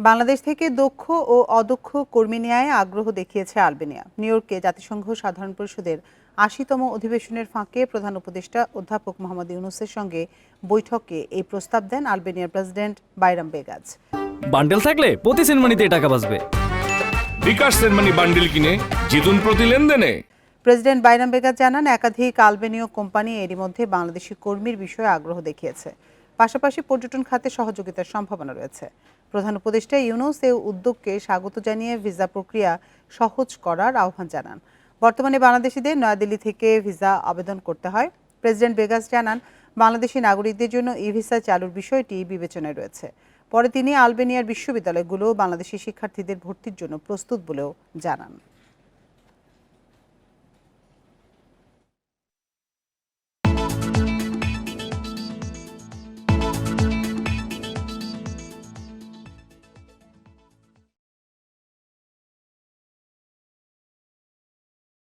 বাংলাদেশ থেকে দক্ষ ও অদক্ষ কর্মী নেয়ায় আগ্রহ দেখিয়েছে আলবেনিয়া। নিউ ইয়র্কে জাতিসংঘ সাধারণ পরিষদের ৮০তম অধিবেশনের ফাঁকে প্রধান উপদেষ্টা অধ্যাপক মোহাম্মদ ইউনূসের সঙ্গে বৈঠকে এই প্রস্তাব দেন আলবেনিয়ার প্রেসিডেন্ট বাইরাম বেগাজ। বান্ডেল থাকলে প্রতি সেনমানিতে টাকা বাঁচবে। বিকাশ সেনমানি বান্ডেল কিনে জিতুন প্রতি লেনদেনে। প্রেসিডেন্ট বাইরাম বেগাজ জানান, একাধিক আলবেনীয় কোম্পানি এরই মধ্যে বাংলাদেশি কর্মীর বিষয়ে আগ্রহ দেখিয়েছে। পাশাপাশি পর্যটন খাতে সহযোগিতার সম্ভাবনা রয়েছে। প্রধান উপদেষ্টা ইউনূস এই উদ্যোগকে স্বাগত জানিয়ে ভিসা প্রক্রিয়া সহজ করার আহ্বান জানান। বর্তমানে বাংলাদেশিদের নয়াদিল্লি থেকে ভিসা আবেদন করতে হয়। প্রেসিডেন্ট বেগাজ জানান, বাংলাদেশি নাগরিকদের জন্য ই ভিসা চালুর বিষয়টি বিবেচনায় রয়েছে। পরে তিনি আলবেনিয়ার বিশ্ববিদ্যালয়গুলো বাংলাদেশি শিক্ষার্থীদের ভর্তির জন্য প্রস্তুত বলেও জানান।